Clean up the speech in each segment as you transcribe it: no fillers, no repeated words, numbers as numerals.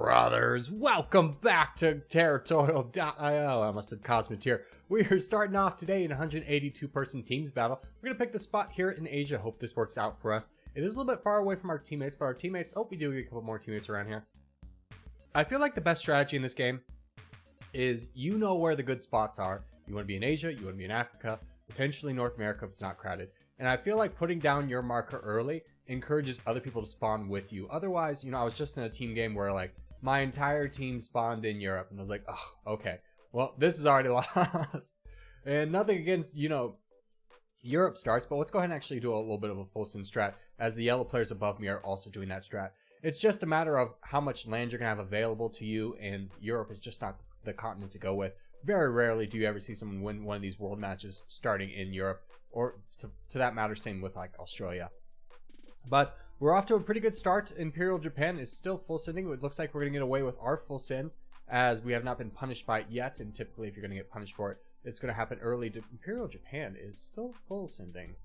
Brothers, welcome back to Territorial IO. I almost said Cosmeteer. We are starting off today in 182 person teams battle. We're going to pick the spot here in Asia. Hope this works out for us. It is a little bit far away from our teammates, but our teammates, we do get a couple more teammates around here. I feel like the best strategy in this game is you know where the good spots are. You want to be in Asia, you want to be in Africa, potentially North America if it's not crowded. And I feel like putting down your marker early encourages other people to spawn with you. Otherwise, I was just in a team game where like my entire team spawned in Europe and I was like, oh, okay, well, this is already lost. And nothing against, Europe starts, but let's go ahead and actually do a little bit of a full sin strat as the yellow players above me are also doing that strat. It's just a matter of how much land you're gonna have available to you, and Europe is just not the continent to go with. Very rarely do you ever see someone win one of these world matches starting in Europe, or to that matter, same with like Australia. But we're off to a pretty good start. Imperial Japan is still full sending. It looks like we're gonna get away with our full sins as we have not been punished by it yet, and typically if you're gonna get punished for it, it's gonna happen early. Imperial Japan is still full sending.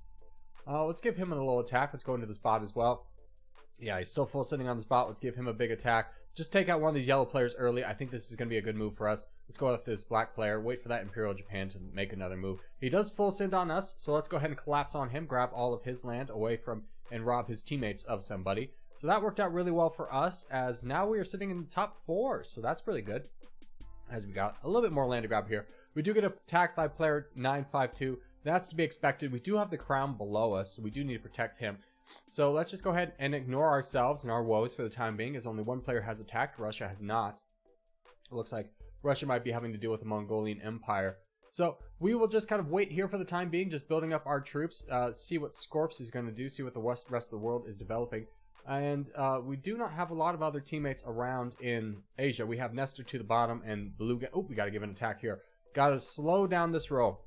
Let's give him a little attack. Let's go into this bot as well. Yeah, he's still full sending on the spot. Let's give him a big attack. Just take out one of these yellow players early. I think this is going to be a good move for us. Let's go after this black player. Wait for that Imperial Japan to make another move. He does full send on us, so let's go ahead and collapse on him, grab all of his land away from, and rob his teammates of somebody. So that worked out really well for us, as now we are sitting in the top 4. So that's really good, as we got a little bit more land to grab here. We do get attacked by player 952. That's to be expected. We do have the crown below us, so we do need to protect him. So let's just go ahead and ignore ourselves and our woes for the time being, as only one player has attacked. Russia has not. It looks like Russia might be having to deal with the Mongolian Empire. So we will just kind of wait here for the time being, just building up our troops, see what Scorps is going to do, see what the rest of the world is developing. And we do not have a lot of other teammates around in Asia. We have Nestor to the bottom and Blue. Oh, we got to give an attack here. Got to slow down this row.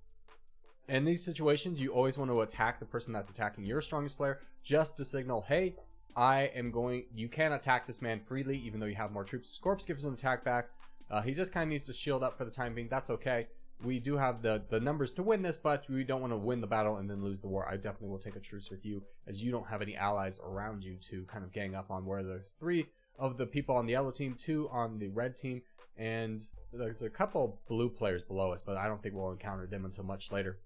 In these situations, you always want to attack the person that's attacking your strongest player, just to signal, hey, you can attack this man freely, even though you have more troops. Scorps gives an attack back. He just kind of needs to shield up for the time being. That's okay. We do have the numbers to win this, but we don't want to win the battle and then lose the war. I definitely will take a truce with you, as you don't have any allies around you to kind of gang up on, where there's 3 of the people on the yellow team, 2 on the red team, and there's a couple blue players below us, but I don't think we'll encounter them until much later.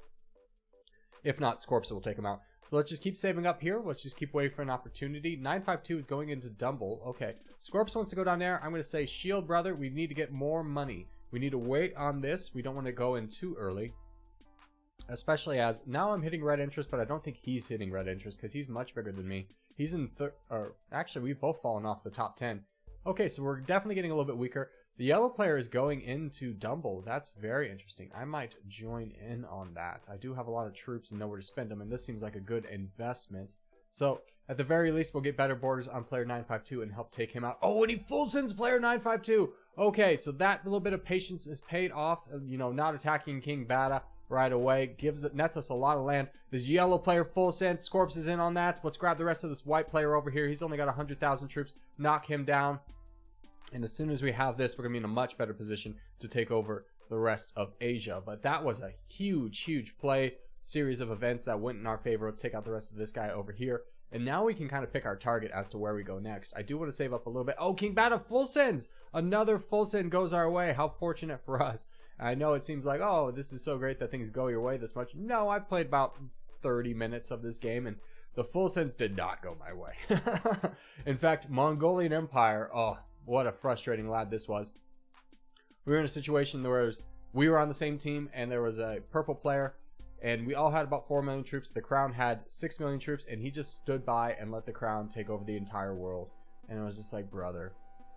If not, Scorps will take him out. So let's just keep saving up here. Let's just keep waiting for an opportunity. 952 is going into Dumble. Okay. Scorps wants to go down there. I'm going to say, shield, brother. We need to get more money. We need to wait on this. We don't want to go in too early. Especially as now I'm hitting red interest, but I don't think he's hitting red interest because he's much bigger than me. He's in actually, we've both fallen off the top 10. Okay, so we're definitely getting a little bit weaker. The yellow player is going into Dumble. That's very interesting. I might join in on that. I do have a lot of troops and know where to spend them, and this seems like a good investment. So, at the very least, we'll get better borders on player 952 and help take him out. Oh, and he full sends player 952! Okay, so that little bit of patience is paid off. Not attacking King Bada right away. Nets us a lot of land. This yellow player full send. Scorps is in on that. Let's grab the rest of this white player over here. He's only got 100,000 troops. Knock him down. And as soon as we have this, we're going to be in a much better position to take over the rest of Asia. But that was a huge series of events that went in our favor. Let's take out the rest of this guy over here. And now we can kind of pick our target as to where we go next. I do want to save up a little bit. Oh, King Bada full sends! Another full send goes our way. How fortunate for us. I know it seems like, oh, this is so great that things go your way this much. No, I've played about 30 minutes of this game, and the full sends did not go my way. In fact, Mongolian Empire, oh, what a frustrating lad this was. We were in a situation where we were on the same team and there was a purple player and we all had about 4 million troops. The crown had 6 million troops and he just stood by and let the crown take over the entire world. And it was just like, brother,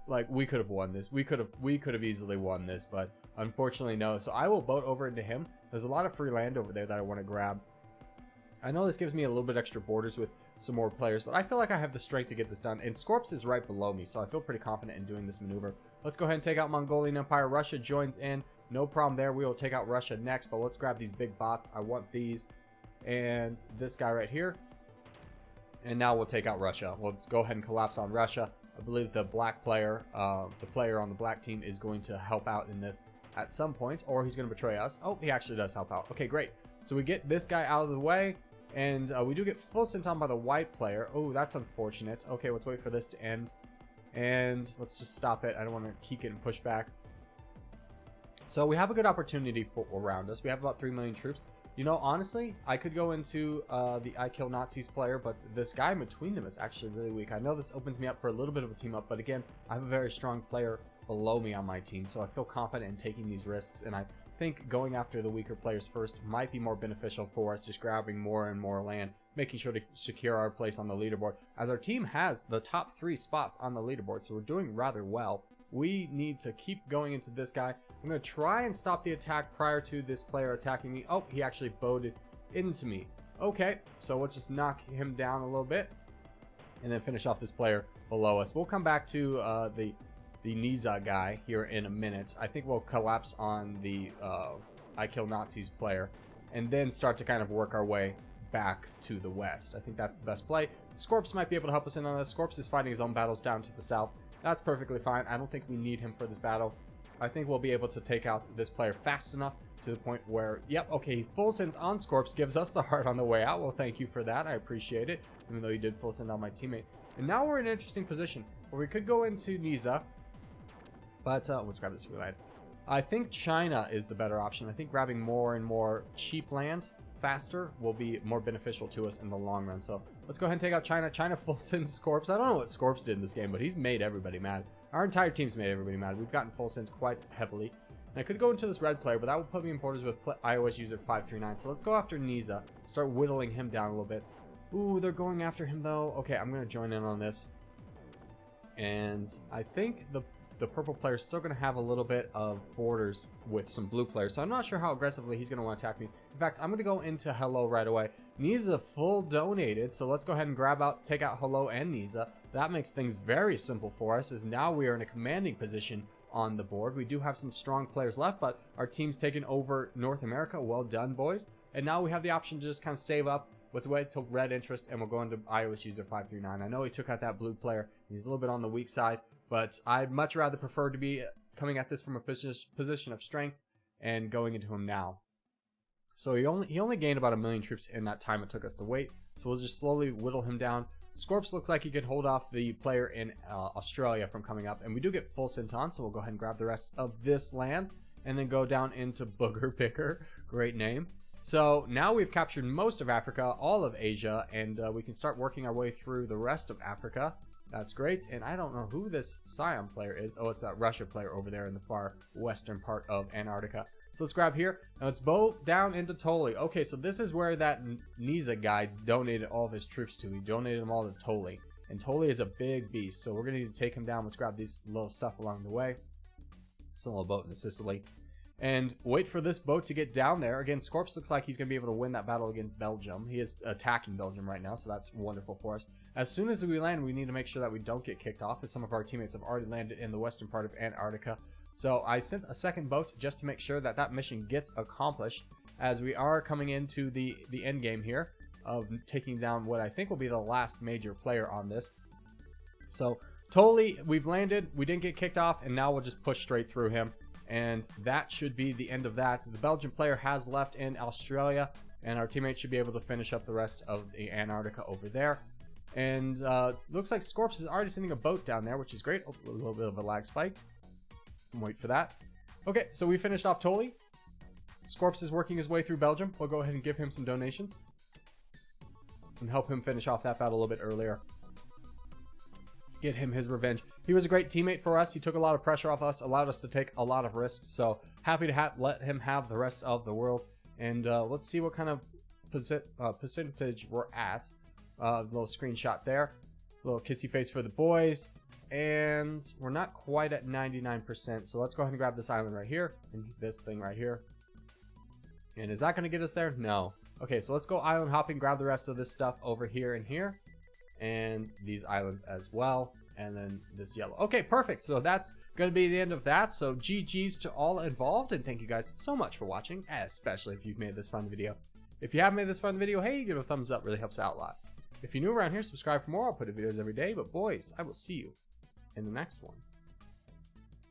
like, we could have won this. We could have easily won this, but unfortunately no. So I will boat over into him. There's a lot of free land over there that I want to grab. I know this gives me a little bit extra borders with some more players, but I feel like I have the strength to get this done. And Scorps is right below me, so I feel pretty confident in doing this maneuver. Let's go ahead and take out Mongolian Empire. Russia joins in. No problem there. We will take out Russia next, but let's grab these big bots. I want these. And this guy right here. And now we'll take out Russia. We'll go ahead and collapse on Russia. I believe the black player, the player on the black team is going to help out in this at some point, or he's going to betray us. Oh, he actually does help out. Okay, great. So we get this guy out of the way. And we do get full sent on by the white player. Oh, that's unfortunate. Okay, let's wait for this to end. And let's just stop it. I don't want to keep getting pushed back. So we have a good opportunity for around us. We have about 3 million troops. You know, honestly, I could go into the I Kill Nazis player, but this guy in between them is actually really weak. I know this opens me up for a little bit of a team up, but again, I have a very strong player below me on my team, so I feel confident in taking these risks, and I think going after the weaker players first might be more beneficial for us, just grabbing more and more land, making sure to secure our place on the leaderboard, as our team has the top 3 spots on the leaderboard, so we're doing rather well. We need to keep going into this guy. I'm going to try and stop the attack prior to this player attacking me. Oh, he actually boated into me. Okay, so we'll just knock him down a little bit and then finish off this player below us. We'll come back to the Niza guy here in a minute. I think we'll collapse on the I Kill Nazis player and then start to kind of work our way back to the west. I think that's the best play. Scorps might be able to help us in on this. Scorps is fighting his own battles down to the south. That's perfectly fine. I don't think we need him for this battle. I think we'll be able to take out this player fast enough to the point where, yep, okay, he full sends on Scorps, gives us the heart on the way out. Well, thank you for that. I appreciate it, even though you did full send on my teammate. And now we're in an interesting position where we could go into Niza, but let's grab this real. I think China is the better option. I think grabbing more and more cheap land faster will be more beneficial to us in the long run. So let's go ahead and take out China. China full sends Scorps. I don't know what Scorps did in this game, but he's made everybody mad. Our entire team's made everybody mad. We've gotten full sends quite heavily. And I could go into this red player, but that would put me in borders with iOS user 539. So let's go after Niza. Start whittling him down a little bit. Ooh, they're going after him though. Okay, I'm going to join in on this. And I think the purple player is still going to have a little bit of borders with some blue players, so I'm not sure how aggressively he's going to want to attack me. In fact, I'm going to go into Hello right away. Niza full donated, so let's go ahead and take out Hello and Niza. That makes things very simple for us, as now we are in a commanding position on the board. We do have some strong players left, but our team's taken over North America. Well done, boys. And now we have the option to just kind of save up. Let's wait till red interest, and we'll go into iOS user 539. I know he took out that blue player. He's a little bit on the weak side, but I'd much rather prefer to be coming at this from a position of strength and going into him now. So he only gained about 1 million troops in that time it took us to wait. So we'll just slowly whittle him down. Scorps looks like he could hold off the player in Australia from coming up. And we do get full Sinton, so we'll go ahead and grab the rest of this land. And then go down into Booger Picker. Great name. So now we've captured most of Africa, all of Asia, and we can start working our way through the rest of Africa. That's great. And I don't know who this Siam player is. Oh, it's that Russia player over there in the far western part of Antarctica. So let's grab here, and let's bow down into Toli. Okay, so this is where that Niza guy donated all of his troops to. He donated them all to Toli. And Toli is a big beast, so we're going to need to take him down. Let's grab these little stuff along the way. It's a little boat in Sicily. And wait for this boat to get down there. Again, Scorps looks like he's going to be able to win that battle against Belgium. He is attacking Belgium right now, so that's wonderful for us. As soon as we land, we need to make sure that we don't get kicked off, as some of our teammates have already landed in the western part of Antarctica. So I sent a second boat just to make sure that that mission gets accomplished, as we are coming into the end game here of taking down what I think will be the last major player on this. So Toli, we've landed, we didn't get kicked off, and now we'll just push straight through him. And that should be the end of that. The Belgian player has left in Australia, and our teammates should be able to finish up the rest of the Antarctica over there. And looks like Scorps is already sending a boat down there, which is great. Oh, a little bit of a lag spike. Wait for that. Okay, so we finished off Toli. Scorps is working his way through Belgium. We'll go ahead and give him some donations and help him finish off that battle a little bit earlier. Get him his revenge. He was a great teammate for us. He took a lot of pressure off us, allowed us to take a lot of risks. So happy to let him have the rest of the world. And let's see what kind of percentage we're at. Little screenshot there. Little kissy face for the boys. And we're not quite at 99%. So let's go ahead and grab this island right here. And this thing right here. And is that going to get us there? No. Okay, so let's go island hopping. Grab the rest of this stuff over here and here. And these islands as well, and then this yellow. Okay, perfect. So that's going to be the end of that. So GG's to all involved, and thank you guys so much for watching, especially if you've made this fun video. If you haven't made this fun video, hey, give it a thumbs up. Really helps out a lot. If you're new around here, subscribe for more. I'll put videos every day. But boys, I will see you in the next one.